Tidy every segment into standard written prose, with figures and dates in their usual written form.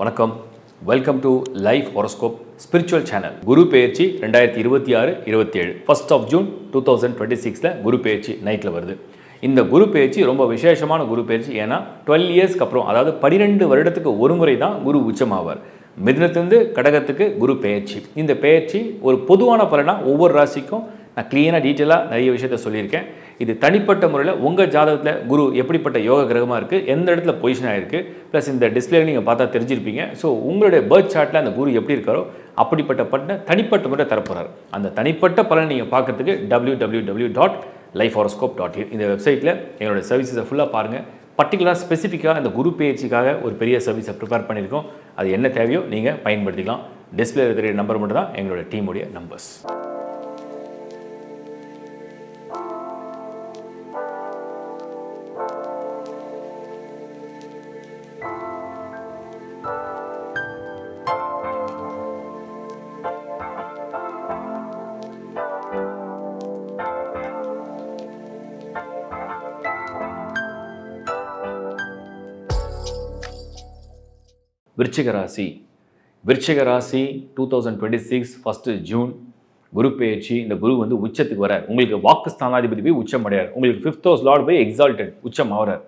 வணக்கம். Welcome to life horoscope spiritual channel. குரு பெயர்ச்சி 2026-27 1st of June 2026 குரு பெயர்ச்சி நைட்டில் வருது. இந்த குரு பெயர்ச்சி ரொம்ப விசேஷமான குரு பெயர்ச்சி. ஏன்னா 12 இயர்ஸ்க்கு அப்புறம், அதாவது 12 வருடத்துக்கு ஒரு முறை தான் குரு உச்சமாவார். மிதுனத்திலிருந்து கடகத்துக்கு குரு பெயர்ச்சி. இந்த பெயர்ச்சி ஒரு பொதுவான பலனா ஒவ்வொரு ராசிக்கும் நான் கிளியராக டீட்டெயிலாக நிறைய விஷயத்த சொல்லியிருக்கேன். இது தனிப்பட்ட முறையில் உங்கள் ஜாதகத்தில் குரு எப்படிப்பட்ட யோக கிரகமாக இருக்குது, எந்த இடத்துல பொசிஷன் ஆகிருக்கு, ப்ளஸ் இந்த டிஸ்பிளேல நீங்கள் பார்த்தா தெரிஞ்சிருப்பீங்க. ஸோ உங்களுடைய பர்த் சார்ட்டில் அந்த குரு எப்படி இருக்காரோ அப்படிப்பட்ட தனிப்பட்ட முறை தரப்போகிறார். அந்த தனிப்பட்ட பலனை நீங்கள் பார்க்கறதுக்கு www.lifehoroscope.in இந்த வெப்சைட்டில் எங்களோட சர்வீஸை ஃபுல்லாக பாருங்கள். பர்டிகுலராக ஸ்பெசிஃபிக்காக அந்த குரு பெயர்ச்சிக்காக ஒரு பெரிய சர்வீஸை ப்ரிப்பேர் பண்ணியிருக்கோம். அது என்ன தேவையோ நீங்கள் பயன்படுத்திக்கலாம். டிஸ்பிளேல தெரிய நம்பர் மட்டும் தான் எங்களோட டீமுடைய நம்பர்ஸ். விருச்சிக ராசி 2026 1st June குரு பெயர்ச்சி. இந்த குரு வந்து உச்சத்துக்கு வர உங்களுக்கு வாக்கு ஸ்தானாதிபதி போய் உச்சம் அடையார். உங்களுக்கு 5th house லார்ட் போய் எக்ஸால்டட் உச்சம் ஆகிறார்.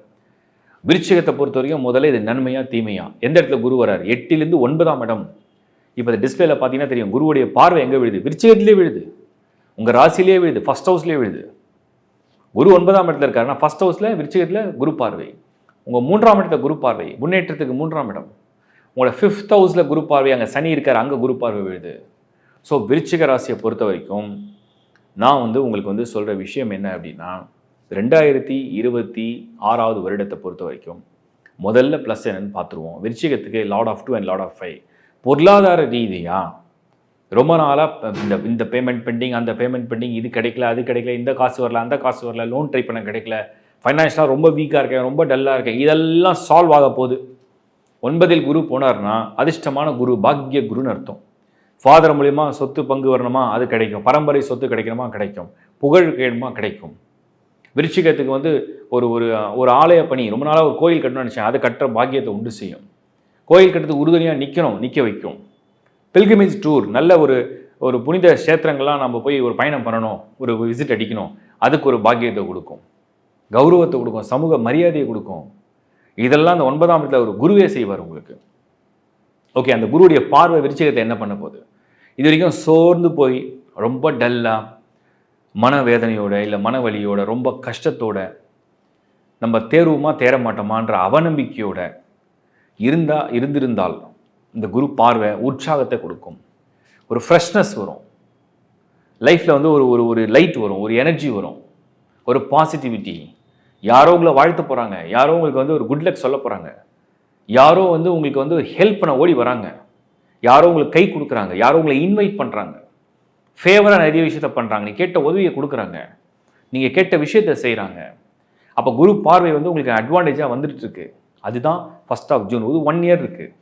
விருச்சிகத்தை பொறுத்த வரைக்கும் முதல்ல இது நன்மையா தீமையா, எந்த இடத்துல குரு வரார்? 8லிருந்து 9ஆம் இடம். இப்போ இந்த டிஸ்பிளேல பார்த்தீங்கன்னா தெரியும் குருவுடைய பார்வை எங்கே விழுது? விருச்சிகத்திலே விழுது, உங்கள் ராசிலேயே விழுது, ஃபர்ஸ்ட் ஹவுஸ்லேயே விழுது. குரு 9ஆம் இடத்துல இருக்காருன்னா ஃபர்ஸ்ட் ஹவுஸில் விருச்சிகத்தில் குரு பார்வை, உங்கள் 3ஆம் இடத்துல குரு பார்வை, முன்னேற்றத்துக்கு 3ஆம் இடம். உங்களோட 5th ஹவுஸில் குரு பார்வை, அங்கே சனி இருக்கார், அங்கே குரு பார்வை விழுது. ஸோ விருச்சிக ராசியை பொறுத்த வரைக்கும் நான் உங்களுக்கு சொல்கிற விஷயம் என்ன அப்படின்னா, 2026 வருடத்தை பொறுத்த வரைக்கும் முதல்ல ப்ளஸ் என்னன்னு பார்த்துருவோம். விருச்சிகத்துக்கு lord of 2 and lord of 5. பொருளாதார ரீதியாக ரொம்ப நாளாக இந்த பேமெண்ட் பெண்டிங், அந்த பேமெண்ட் பெண்டிங், இது கிடைக்கல, அது கிடைக்கல, இந்த காசு வரல, அந்த காசு வரல, லோன் ட்ரை பண்ண கிடைக்கல, ஃபைனான்ஷியலாக ரொம்ப வீக்காக இருக்கேன், ரொம்ப டல்லாக இருக்கேன், இதெல்லாம் சால்வ் ஆக போகுது. 9ல் குரு போனார்னா அதிர்ஷ்டமான குரு, பாக்கிய குருன்னு அர்த்தம். ஃபாதர் மூலியமா சொத்து பங்கு வரணுமா, அது கிடைக்கும். பரம்பரை சொத்து கிடைக்கணுமா, கிடைக்கும். புகழ் வேணுமா, கிடைக்கும். விருச்சிகத்துக்கு ஒரு ஒரு ஒரு ஆலய பணி, ரொம்ப நாளாக ஒரு கோயில் கட்டணும்னு நினச்சேன், அதை கட்டுற பாக்கியத்தை உண்டு செய்யும். கோயில் கட்டுறதுக்கு உறுதுணையாக நிற்க வைக்கும். பில்கிரிமேஜ் டூர், நல்ல ஒரு புனித கஷேத்திரங்கள்லாம் நம்ம போய் ஒரு பயணம் பண்ணணும், ஒரு விசிட் அடிக்கணும், அதுக்கு ஒரு பாக்கியத்தை கொடுக்கும், கௌரவத்தை கொடுக்கும், சமூக மரியாதையை கொடுக்கும். இதெல்லாம் அந்த 9ஆம் இடத்துல ஒரு குருவே செய்வார் உங்களுக்கு. ஓகே, அந்த குருவுடைய பார்வை விருச்சிகத்தை என்ன பண்ண போகுது? இது வரைக்கும் சோர்ந்து போய் ரொம்ப டல்லாக மனவேதனையோட இல்லை மனவலியோட ரொம்ப கஷ்டத்தோட நம்ம தேர்வுமா தேர மாட்டோமான்ற அவநம்பிக்கையோட இருந்திருந்தால் இந்த குரு பார்வை உற்சாகத்தை கொடுக்கும். ஒரு ஃப்ரெஷ்னஸ் வரும் லைஃப்பில், ஒரு லைட் வரும், ஒரு எனர்ஜி வரும், ஒரு பாசிட்டிவிட்டி. யாரோ உங்களை வாழ்த்த போகிறாங்க, யாரோ உங்களுக்கு ஒரு குட் லக் சொல்ல போகிறாங்க, யாரோ உங்களுக்கு ஹெல்ப் பண்ண ஓடி வராங்க, யாரோ உங்களுக்கு கை கொடுக்குறாங்க, யாரோ உங்களை இன்வைட் பண்ணுறாங்க, ஃபேவராக நிறைய விஷயத்த பண்ணுறாங்க, நீ கேட்ட உதவியை கொடுக்குறாங்க, நீங்கள் கேட்ட விஷயத்த செய்கிறாங்க. அப்போ குரு பார்வை உங்களுக்கு அட்வான்டேஜாக வந்துட்டு இருக்கு. அதுதான் 1st of June. 1 year இருக்குது.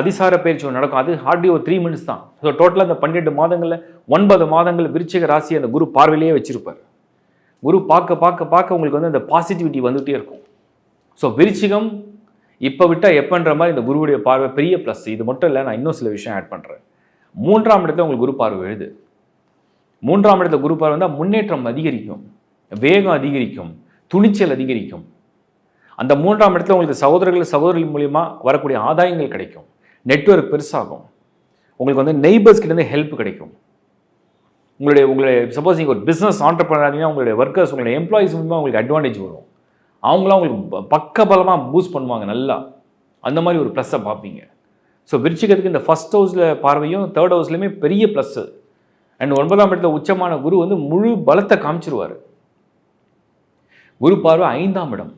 அதிசார பயிற்சி நடக்கும். அது ஹார்ட்லி ஒரு 3 months தான். ஸோ டோட்டலாக அந்த 12 மாதங்களில் 9 மாதங்கள் விருச்சிக ராசி அந்த குரு பார்வையிலேயே வச்சிருப்பார். குரு பார்க்க உங்களுக்கு அந்த பாசிட்டிவிட்டி வந்துகிட்டே இருக்கும். ஸோ விருச்சிகம் இப்போ விட்டால் எப்போன்ற மாதிரி இந்த குருவுடைய பார்வை பெரிய ப்ளஸ். இது மட்டும் இல்லை, நான் இன்னும் சில விஷயம் ஆட் பண்ணுறேன். 3ஆம் இடத்துல உங்களுக்கு குரு பார்வை எழுது. 3ஆம் இடத்துல குரு பார்வை வந்தால் முன்னேற்றம் அதிகரிக்கும், வேகம் அதிகரிக்கும், துணிச்சல் அதிகரிக்கும். அந்த 3ஆம் இடத்துல உங்களுக்கு சகோதரர்கள் மூலியமாக வரக்கூடிய ஆதாயங்கள் கிடைக்கும், நெட்வொர்க் பெருசாகும், உங்களுக்கு நெய்பர்ஸ் கிட்டேருந்து ஹெல்ப் கிடைக்கும். உங்களுடைய சப்போஸ் நீங்கள் ஒரு பிஸ்னஸ் ஆண்டர்பிரனர் இருந்தீங்கன்னா உங்களுடைய ஒர்க்கர்ஸ், உங்களுடைய எம்ப்ளாயிஸ் மூலமாக உங்களுக்கு அட்வான்டேஜ் வரும். அவங்களாம் உங்களுக்கு பக்கபலமாக பூஸ்ட் பண்ணுவாங்க நல்லா. அந்த மாதிரி ஒரு ப்ளஸ்ஸை பார்ப்பீங்க. ஸோ விருச்சிகத்துக்கு இந்த ஃபர்ஸ்ட் ஹவுஸில் பார்வையும் 3rd ஹவுஸ்லையுமே பெரிய ப்ளஸ்ஸு. அண்ட் 9ஆம் இடத்துல உச்சமான குரு முழு பலத்தை காமிச்சிருவார். குரு பார்வை 5ஆம் இடம்,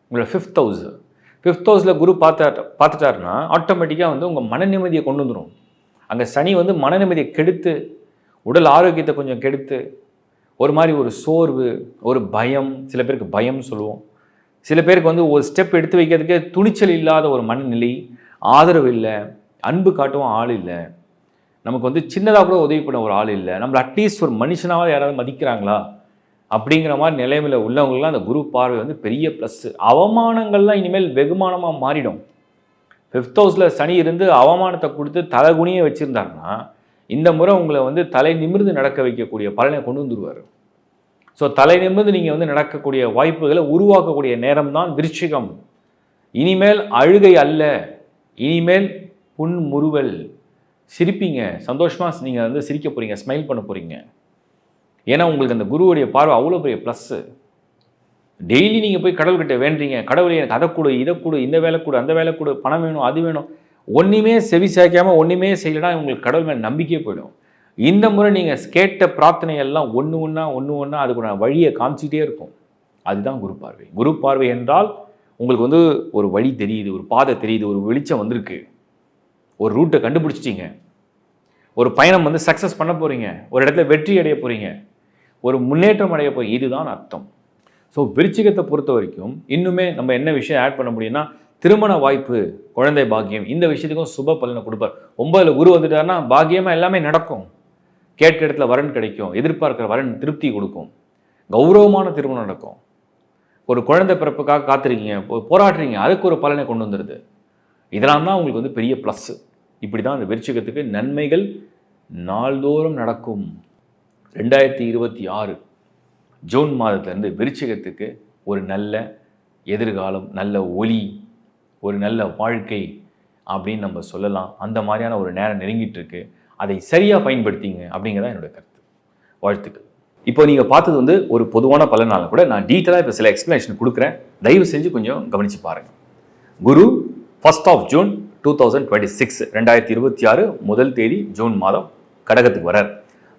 உங்களோட 5th house. 5th ஹவுஸில் குரு பார்த்துட்டாருன்னா ஆட்டோமேட்டிக்காக உங்கள் மன நிம்மதியை கொண்டு வந்துடும். அங்கே சனி மன நிம்மதியை கெடுத்து, உடல் ஆரோக்கியத்தை கொஞ்சம் கெடுத்து, ஒரு மாதிரி ஒரு சோர்வு, ஒரு பயம், சில பேருக்கு பயம் சொல்லுவோம், சில பேருக்கு ஒரு ஸ்டெப் எடுத்து வைக்கிறதுக்கே துணிச்சல் இல்லாத ஒரு மனநிலை, ஆதரவு இல்லை, அன்பு காட்டவும் ஆள் இல்லை, நமக்கு சின்னதாக கூட உதவி பண்ண ஒரு ஆள் இல்லை, நம்மளை அட்லீஸ்ட் ஒரு மனுஷனாவது யாராவது மதிக்கிறாங்களா அப்படிங்கிற மாதிரி நிலைமையில் உள்ளவங்களாம் அந்த குரு பார்வை பெரிய ப்ளஸ்ஸு. அவமானங்கள்லாம் இனிமேல் வெகுமானமாக மாறிடும். 5th ஹவுஸில் சனி இருந்து அவமானத்தை கொடுத்து தலைகுனியை வச்சுருந்தாருன்னா இந்த முறை உங்களை வந்து தலை நிமிர்ந்து நடக்க வைக்கக்கூடிய பலனை கொண்டு வந்துடுவார். ஸோ தலை நிமிர்ந்து நீங்கள் வந்து நடக்கக்கூடிய வாய்ப்புகளை உருவாக்கக்கூடிய நேரம் தான் விருச்சிகம். இனிமேல் அழுகை அல்ல, இனிமேல் புன்முறுவல், சிரிப்பீங்க, சந்தோஷமாக நீங்கள் வந்து சிரிக்க போகிறீங்க, ஸ்மைல் பண்ண போகிறீங்க. ஏன்னா உங்களுக்கு அந்த குருவுடைய பார்வை அவ்வளோ பெரிய ப்ளஸ்ஸு. டெய்லி நீங்கள் போய் கடவுள்கிட்ட வேண்டுறீங்க, கடவுளை எனக்கு அதை கொடு, இதை கொடு, இந்த வேலை கொடு, அந்த வேலை கொடு, பணம் வேணும், அது வேணும், ஒன்றுமே செவி சாய்க்காமல் ஒன்றுமே செய்யலைன்னா உங்களுக்கு கடவுள் மேலே நம்பிக்கையே போயிடும். இந்த முறை நீங்கள் கேட்ட பிரார்த்தனையெல்லாம் ஒன்று ஒன்றா அதுக்கு வழியை காமிச்சிக்கிட்டே இருக்கும். அதுதான் குரு பார்வை. குரு பார்வை என்றால் உங்களுக்கு வந்து ஒரு வழி தெரியுது, ஒரு பாதை தெரியுது, ஒரு வெளிச்சம் வந்திருக்கு, ஒரு ரூட்டை கண்டுபிடிச்சிட்டிங்க, ஒரு பயணம் வந்து சக்ஸஸ் பண்ண போகிறீங்க, ஒரு இடத்துல வெற்றி அடைய போகிறீங்க, ஒரு முன்னேற்றம் அடைய போகிறீங்க. இதுதான் அர்த்தம். ஸோ விருச்சிகத்தை பொறுத்த வரைக்கும் இன்னுமே நம்ம என்ன விஷயம் ஆட் பண்ண முடியும்னா, திருமண வாய்ப்பு, குழந்தை பாக்கியம், இந்த விஷயத்துக்கும் சுப பலனை கொடுப்பார். 9ல் குரு வந்துட்டாருன்னா பாக்கியமாக எல்லாமே நடக்கும். கேட்ட இடத்துல வரன் கிடைக்கும், எதிர்பார்க்குற வரன் திருப்தி கொடுக்கும், கௌரவமான திருமணம் நடக்கும். ஒரு குழந்தை பிறப்புக்காக காத்திருக்கீங்க, போராடுறீங்க, அதுக்கு ஒரு பலனை கொண்டு வந்துடுது. இதெல்லாம் தான் உங்களுக்கு வந்து பெரிய ப்ளஸ்ஸு. இப்படி தான் அந்த விருச்சிகத்துக்கு நன்மைகள் நாள்தோறும் நடக்கும். 2026 ஜூன் மாதத்துலேருந்து விருச்சிகத்துக்கு ஒரு நல்ல எதிர்காலம், நல்ல ஒளி, ஒரு நல்ல வாழ்க்கை அப்படின்னு நம்ம சொல்லலாம். அந்த மாதிரியான ஒரு நேரம் நெருங்கிட்டு இருக்கு. அதை சரியாக பயன்படுத்திங்க அப்படிங்கிறதான் என்னோட கருத்து. வாழ்த்துக்கள். இப்போ நீங்கள் பார்த்தது வந்து ஒரு பொதுவான பலனால கூட நான் டீட்டெயிலாக இப்போ சில எக்ஸ்ப்ளனேஷன் கொடுக்குறேன். தயவு செஞ்சு கொஞ்சம் கவனித்து பாருங்கள். குரு 1st of June 2026 2026 முதல் தேதி ஜூன் மாதம் கடகத்துக்கு வரார்.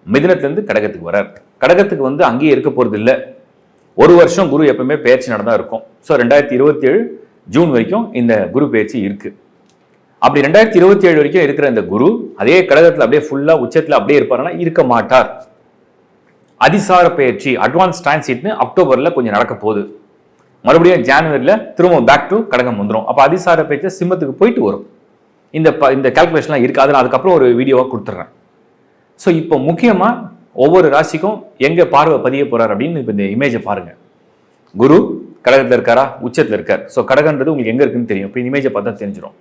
மிதுனத்துலேருந்து கடகத்துக்கு வரார். கடகத்துக்கு வந்து அங்கேயே இருக்க போகிறது இல்லை. ஒரு வருஷம் குரு எப்பவுமே பயிற்சி நடந்தா இருக்கும். ஸோ 2027 ஜூன் வரைக்கும் இந்த குரு பயிற்சி இருக்குது. அப்படி 2027 வரைக்கும் இருக்கிற இந்த குரு அதே கடகத்தில் அப்படியே ஃபுல்லாக உச்சத்தில் அப்படியே இருப்பாருன்னா இருக்க மாட்டார். அதிசார பயிற்சி, அட்வான்ஸ் டிரான்சிட்னு அக்டோபரில் கொஞ்சம் நடக்க போகுது. மறுபடியும் ஜனவரியில் திரும்ப பேக் டு கடகம் வந்துடும். அப்போ அதிசார பயிற்சி சிம்மத்துக்கு போயிட்டு வரும். இந்த கால்குலேஷன்லாம் இருக்குது. அதை அதுக்கப்புறம் ஒரு வீடியோவாக கொடுத்துட்றேன். ஸோ இப்போ முக்கியமாக ஒவ்வொரு ராசிக்கும் எங்கே பார்வை பதிய போகிறார் அப்படின்னு இப்போ இந்த இமேஜை பாருங்கள். குரு கடகத்தில் இருக்காரா, உச்சத்தில் இருக்கார். ஸோ கடகன்றது உங்களுக்கு எங்கே இருக்குன்னு தெரியும். இப்போ இந்த இமேஜை பார்த்தா தெரிஞ்சிடும்.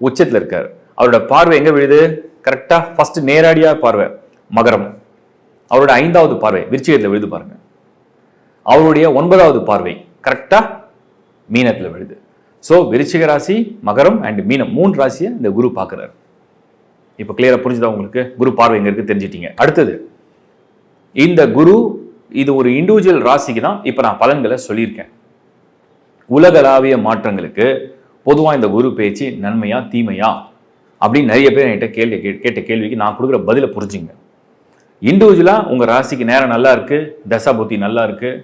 உச்சத்தில் இருக்கார். அவரோட பார்வை எங்கே விழுது? கரெக்டாக ஃபர்ஸ்ட் நேரடியாக பார்வை மகரம். அவரோட 5வது பார்வை விருச்சிகத்தில் விழுது பாருங்க. அவருடைய 9வது பார்வை கரெக்டாக மீனத்தில் விழுது. ஸோ விருச்சிக ராசி, மகரம் அண்ட் மீனம் 3 ராசியை இந்த குரு பார்க்குறாரு. இப்போ கிளியராக புரிஞ்சுதா உங்களுக்கு? குரு பார்வை எங்கே இருக்குது தெரிஞ்சிட்டீங்க. அடுத்தது இந்த குரு இது ஒரு இண்டிவிஜுவல் ராசிக்கு தான் இப்போ நான் பலன்களை சொல்லியிருக்கேன். உலகளாவிய மாற்றங்களுக்கு பொதுவாக இந்த குரு பேச்சு நன்மையா தீமையா அப்படின்னு நிறைய பேர் என்கிட்ட கேட்ட கேள்விக்கு நான் கொடுக்குற பதிலை புரிஞ்சுங்க. இண்டிவிஜுவலாக உங்கள் ராசிக்கு நேரம் நல்லா இருக்குது, தசா புத்தி நல்லா இருக்குது,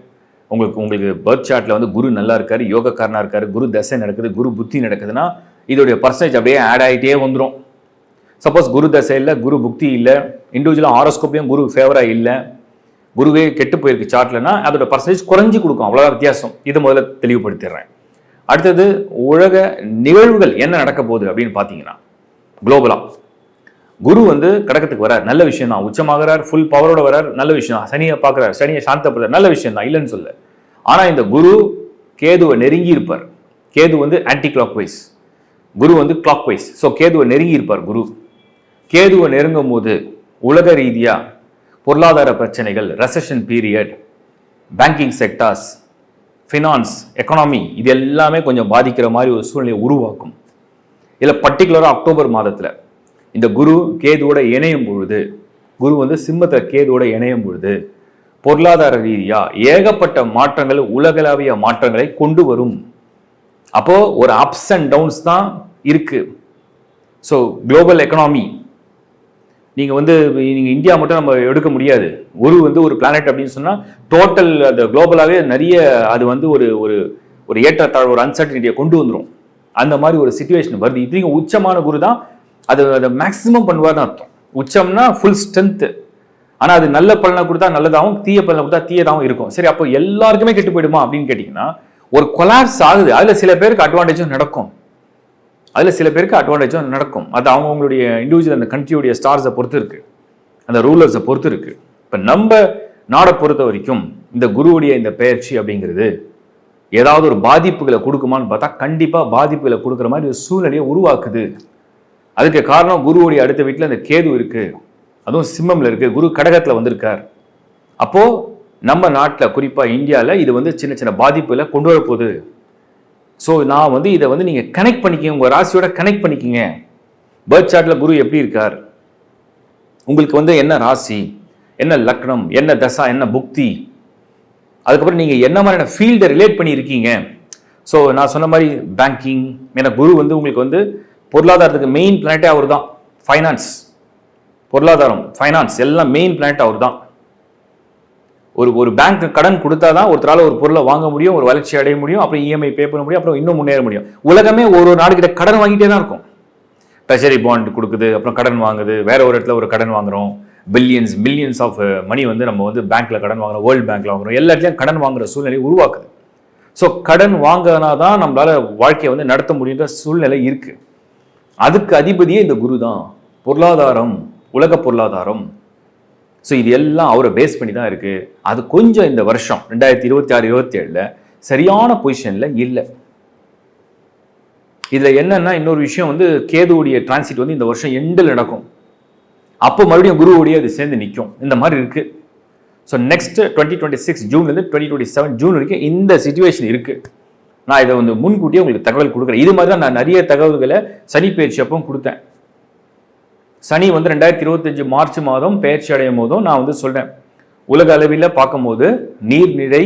உங்களுக்கு பர்த் சார்ட்டில் வந்து குரு நல்லா இருக்காரு, யோகக்காரனாக இருக்காரு, குரு தசை நடக்குது, குரு புத்தி நடக்குதுன்னா இதோடைய பர்சன்டேஜ் அப்படியே ஆட் ஆகிட்டே வந்துடும். சப்போஸ் குரு தசை இல்லை, குரு புக்தி இல்லை, இண்டிவிஜுவலாக ஹாரோஸ்கோப்லையும் குரு ஃபேவராக இல்லை, குருவே கெட்டு போயிருக்கு சார்ட்லன்னா அதோட பர்சன்டேஜ் குறைஞ்சி கொடுக்கும். அவ்வளோதான் வித்தியாசம். இது முதல்ல தெளிவுபடுத்திடுறேன். அடுத்தது உலக நிகழ்வுகள் என்ன நடக்க போகுது அப்படின்னு பார்த்தீங்கன்னா, குளோபலாக குரு வந்து கடகத்துக்கு வரார், நல்ல விஷயம் தான். உச்சமாகறார், ஃபுல் பவரோட வரார், நல்ல விஷயம் தான். சனியை பார்க்குறார், சனியை சாந்தப்படுறார், நல்ல விஷயம் தான், இல்லைன்னு சொல்ல. ஆனால் இந்த குரு கேதுவை நெருங்கி இருப்பார். கேது வந்து ஆன்டி கிளாக் வைஸ், குரு வந்து கிளாக் வைஸ். ஸோ கேதுவை நெருங்கி இருப்பார் குரு. கேதுவை நெருங்கும் போது உலக ரீதியாக பொருளாதார பிரச்சனைகள், recession period, banking sectors, finance, economy இது எல்லாமே கொஞ்சம் பாதிக்கிற மாதிரி ஒரு சூழ்நிலையை உருவாக்கும். இதில் பர்டிகுலராக அக்டோபர் மாதத்தில் இந்த குரு கேதுவோட இணையும் பொழுது, குரு வந்து சிம்மத்தில் கேதுவோட இணையும் பொழுது பொருளாதார ரீதியாக ஏகப்பட்ட மாற்றங்கள், உலகளாவிய மாற்றங்களை கொண்டு வரும். அப்போ ஒரு அப்ஸ் அண்ட் டவுன்ஸ் தான் இருக்கு. ஸோ குளோபல் எக்கனாமி நீங்கள் இந்தியா மட்டும் நம்ம எடுக்க முடியாது. குரு வந்து ஒரு பிளானட் அப்படின்னு சொன்னால் டோட்டல் அந்த குளோபலாகவே நிறைய அது வந்து ஒரு ஒரு ஏற்றத்தாழ், ஒரு அன்சர்டனிட்டியை கொண்டு வந்துடும். அந்த மாதிரி ஒரு சிச்சுவேஷன் வருது. இது உச்சமான குரு தான் அதை மேக்ஸிமம் பண்ணுவார்னு அர்த்தம். உச்சம்னா ஃபுல் ஸ்ட்ரென்த்து. ஆனால் அது நல்ல பலனை கொடுத்தா நல்லதாகவும், தீய பலனை கொடுத்தா தீயதாகவும் இருக்கும். சரி, அப்போ எல்லாருக்குமே கெட்டு போயிடுமா அப்படின்னு கேட்டிங்கன்னா, ஒரு கொலாப்ஸ் ஆகுது. அதில் சில பேருக்கு அட்வான்டேஜும் நடக்கும், அது அவங்களுடைய இண்டிவிஜுவல் அந்த கண்ட்ரியுடைய ஸ்டார்ஸை பொறுத்து இருக்கு, அந்த ரூலர்ஸை பொறுத்து இருக்கு. இப்போ நம்ம நாடை பொறுத்த வரைக்கும் இந்த குருவுடைய இந்த பெயர்ச்சி அப்படிங்கிறது ஏதாவது ஒரு பாதிப்புகளை கொடுக்குமான்னு பார்த்தா கண்டிப்பாக பாதிப்புகளை கொடுக்குற மாதிரி ஒரு சூழ்நிலையை உருவாக்குது. அதுக்கு காரணம் குருவுடைய அடுத்த வீட்டில் அந்த கேது இருக்கு, அதுவும் சிம்மம்ல இருக்கு, குரு கடகத்தில் வந்திருக்கார். அப்போ நம்ம நாட்டில் குறிப்பாக இந்தியாவில் இது வந்து சின்ன சின்ன பாதிப்புகளை கொண்டு வரப்போகுது. ஸோ நான் வந்து இதை வந்து நீங்கள் கனெக்ட் பண்ணிக்கிங்க, உங்கள் ராசியோட கனெக்ட் பண்ணிக்கிங்க. பர்த் சார்ட்டில் குரு எப்படி இருக்கார், உங்களுக்கு வந்து என்ன ராசி, என்ன லக்னம், என்ன தசா, என்ன புக்தி, அதுக்கப்புறம் நீங்கள் என்ன மாதிரியான ஃபீல்டை ரிலேட் பண்ணி இருக்கீங்க. ஸோ நான் சொன்ன மாதிரி பேங்கிங், ஏன்னா குரு வந்து உங்களுக்கு வந்து பொருளாதாரத்துக்கு மெயின் பிளானட்டே அவர் தான். ஃபைனான்ஸ், பொருளாதாரம், ஃபைனான்ஸ் எல்லாம் மெயின் பிளானட் அவர் தான். ஒரு பேங்க் கடன் கொடுத்தா தான் ஒருத்தரால் ஒரு பொருளை வாங்க முடியும், ஒரு வளர்ச்சி அடைய முடியும், அப்புறம் இஎம்ஐ பே பண்ண முடியும், அப்புறம் இன்னும் முன்னேற முடியும். உலகமே ஒரு நாடுகிட்ட கடன் வாங்கிட்டே தான் இருக்கும். ட்ரெஷரி பாண்ட் கொடுக்குது, அப்புறம் கடன் வாங்குது, வேற ஒரு இடத்துல ஒரு கடன் வாங்குறோம், மில்லியன்ஸ் ஆஃப் மணி வந்து நம்ம வந்து பேங்க்ல கடன் வாங்குறோம், வேர்ல்டு பேங்க்ல வாங்குறோம், எல்லா இடத்துலையும் கடன் வாங்குற சூழ்நிலை உருவாக்குது. ஸோ கடன் வாங்கினா தான் நம்மளால வாழ்க்கையை வந்து நடத்த முடியுன்ற சூழ்நிலை இருக்கு. அதுக்கு அதிபதியே இந்த குரு தான். பொருளாதாரம், உலக பொருளாதாரம். ஸோ இது எல்லாம் அவரை பேஸ் பண்ணி தான் இருக்கு. அது கொஞ்சம் இந்த வருஷம் 2026-27 சரியான பொசிஷன்ல இல்லை. இதுல என்னன்னா இன்னொரு விஷயம் வந்து கேதுவுடைய டிரான்சிட் வந்து இந்த வருஷம் எண்டில் நடக்கும். அப்போ மறுபடியும் குருவோடைய அது சேர்ந்து நிற்கும். இந்த மாதிரி இருக்கு. ஸோ நெக்ஸ்ட் 2026 ஜூன்லேருந்து 2027 ஜூன் வரைக்கும் இந்த சிச்சுவேஷன் இருக்கு. நான் இதை வந்து முன்கூட்டியே உங்களுக்கு தகவல் கொடுக்குறேன். இது மாதிரி தான் நான் நிறைய தகவல்களை சனி பயிற்சி அப்பவும் கொடுத்தேன். சனி வந்து 2025 மார்ச் மாதம் பயிற்சி அடையும் போதும் நான் வந்து சொல்றேன், உலக அளவில் பார்க்கும்போது நீர்நிலை,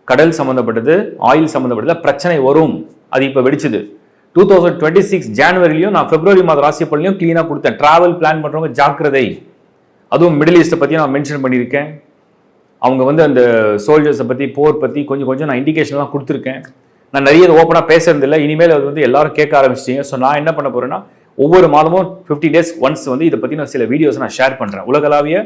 கடல் சம்மந்தப்பட்டது, ஆயில் சம்மந்தப்பட்டது பிரச்சனை வரும். அது இப்போ வெடிச்சது. 2026 ஜனவரிலையும் நான் பிப்ரவரி மாத ராசி பலனையும் கிளீனாக கொடுத்தேன். டிராவல் பிளான் பண்ணுறவங்க ஜாக்கிரதை. அதுவும் மிடில் ஈஸ்ட்டை பற்றி நான் மென்ஷன் பண்ணியிருக்கேன். அவங்க வந்து அந்த சோல்ஜர்ஸை பற்றி, போர் பற்றி கொஞ்சம் நான் இண்டிகேஷன்லாம் கொடுத்துருக்கேன். நான் நிறைய ஓப்பனாக பேசுறதில்லை. இனிமேல் அது வந்து எல்லாரும் கேட்க ஆரம்பிச்சிட்டீங்க. ஸோ நான் என்ன பண்ண போகிறேன்னா, ஒவ்வொரு மாதமும் 50 days ஒன்ஸ் வந்து இதை பற்றி நான் சில வீடியோஸ் நான் ஷேர் பண்ணுறேன். உலகளாவிய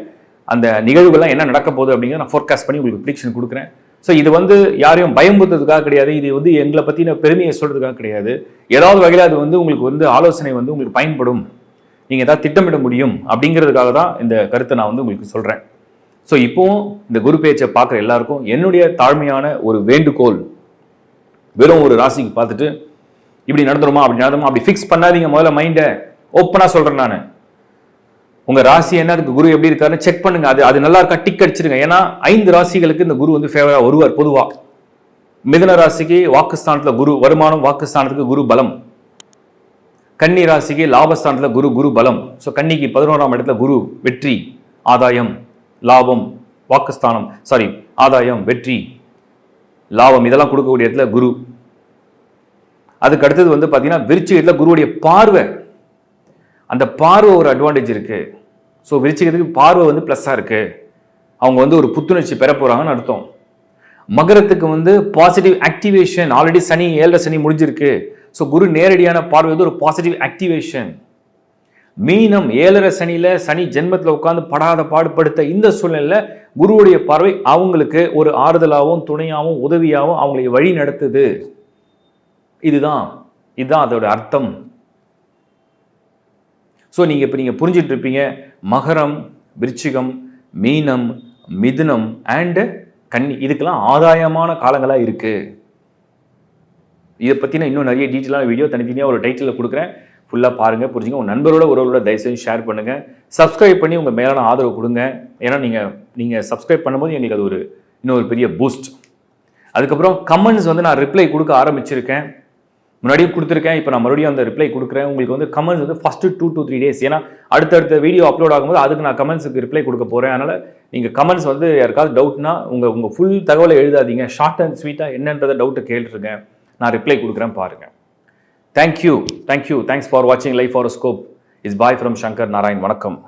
அந்த நிகழ்வுகள்லாம் என்ன நடக்க போகுது அப்படிங்கிறத நான் ஃபோர்காஸ்ட் பண்ணி உங்களுக்கு ப்ரிடிக்ஷன் கொடுக்குறேன். ஸோ இது வந்து யாரையும் பயமுறுத்துறதுக்காக கிடையாது. இது வந்து எங்களை பற்றின பெருமையை சொல்கிறதுக்காக கிடையாது. ஏதாவது வகையில் அது வந்து உங்களுக்கு வந்து ஆலோசனை வந்து உங்களுக்கு பயன்படும், நீங்கள் ஏதாவது திட்டமிட முடியும் அப்படிங்கிறதுக்காக தான் இந்த கருத்தை நான் வந்து உங்களுக்கு சொல்கிறேன். ஸோ இப்போவும் இந்த குரு பேச்சை பார்க்குற எல்லாருக்கும் என்னுடைய தாழ்மையான ஒரு வேண்டுகோள், வெறும் ஒரு ராசிக்கு பார்த்துட்டு இப்படி நடந்துருமா அப்படி நடந்துமா அப்படி ஃபிக்ஸ் பண்ணாதீங்க. முதல்ல மைண்டை ஓப்பனாக சொல்கிறேன் நான். உங்கள் ராசி என்ன, அதுக்கு குரு எப்படி இருக்காருன்னு செக் பண்ணுங்க. அது நல்லா இருக்கா டிக் அடிச்சிருங்க. ஏன்னா 5 ராசிகளுக்கு இந்த குரு வந்து ஃபேவரா வருவார் பொதுவாக. மிதுன ராசிக்கு வாக்குஸ்தானத்தில் குரு, வருமானம் வாக்குஸ்தானத்துக்கு குரு பலம். கன்னி ராசிக்கு லாபஸ்தானத்தில் குரு பலம். ஸோ கன்னிக்கு 11ஆம் இடத்துல குரு, வெற்றி, ஆதாயம், லாபம், வாக்குஸ்தானம், ஆதாயம், வெற்றி, லாபம் இதெல்லாம் கொடுக்கக்கூடிய இடத்துல குரு. அதுக்கு அடுத்தது வந்து பார்த்தீங்கன்னா விருச்சிகத்தில் குருவுடைய பார்வை. அந்த பார்வை ஒரு அட்வான்டேஜ் இருக்கு. ஸோ விருச்சிகத்துக்கு பார்வை வந்து ப்ளஸ்ஸாக இருக்கு. அவங்க வந்து ஒரு புத்துணர்ச்சி பெற போறாங்கன்னு அர்த்தம். மகரத்துக்கு வந்து பாசிட்டிவ் ஆக்டிவேஷன். ஆல்ரெடி சனி 7 சனி முடிஞ்சிருக்கு. ஸோ குரு நேரடியான பார்வை வந்து ஒரு பாசிட்டிவ் ஆக்டிவேஷன். மீனம் 7 சனியில சனி ஜென்மத்தில் உட்காந்து படாத பாடுபடுத்த இந்த சூழ்நிலையில குருவுடைய பார்வை அவங்களுக்கு ஒரு ஆறுதலாகவும் துணையாகவும் உதவியாகவும் அவங்களை வழி நடத்துது. இதுதான் அதோட அர்த்தம். ஸோ நீங்கள் புரிஞ்சிட்டு இருப்பீங்க. மகரம், விருச்சிகம், மீனம், மிதுனம் அண்ட் கன்னி இதுக்கெல்லாம் ஆதாயமான காலங்களாக இருக்கு. இதை பற்றின இன்னும் நிறைய டீட்டெயிலான வீடியோ தனித்தனியாக ஒரு டைட்டிலில் கொடுக்குறேன். ஃபுல்லாக பாருங்கள், புரிஞ்சுங்க. உங்கள் நண்பரோட ஒருவரோட தயவுசெய்து ஷேர் பண்ணுங்கள். சப்ஸ்கிரைப் பண்ணி உங்கள் மேலான ஆதரவு கொடுங்க. ஏன்னா நீங்கள் சப்ஸ்கிரைப் பண்ணும்போது எங்களுக்கு அது இன்னொரு பெரிய பூஸ்ட். அதுக்கப்புறம் கமெண்ட்ஸ் வந்து நான் ரிப்ளை கொடுக்க ஆரம்பிச்சிருக்கேன். முன்னாடியும் கொடுத்துருக்கேன், இப்போ நான் மறுபடியும் அந்த ரிப்ளை கொடுக்குறேன். உங்களுக்கு வந்து கமெண்ட்ஸ் வந்து ஃபஸ்ட்டு 2 to 3 days. ஏன்னா அடுத்தடுத்த வீடியோ அப்லோட் ஆகும்போது அதுக்கு நான் கமெண்ட்ஸுக்கு ரிப்ளை கொடுக்க போகிறேன். அதனால் நீங்கள் கமெண்ட்ஸ் வந்து யாருக்காவது டவுட்னா உங்கள் ஃபுல் தகவலை எழுதாதீங்க. ஷார்ட் அண்ட் ஸ்வீட்டாக என்னன்றதை டவுட்டை கேட்டுருங்க. நான் ரிப்ளை கொடுக்குறேன், பாருங்கள். தேங்க்யூ. தேங்க்ஸ் ஃபார் வாட்சிங் life horoscope. Is bye from Shankar Narayan. வணக்கம்.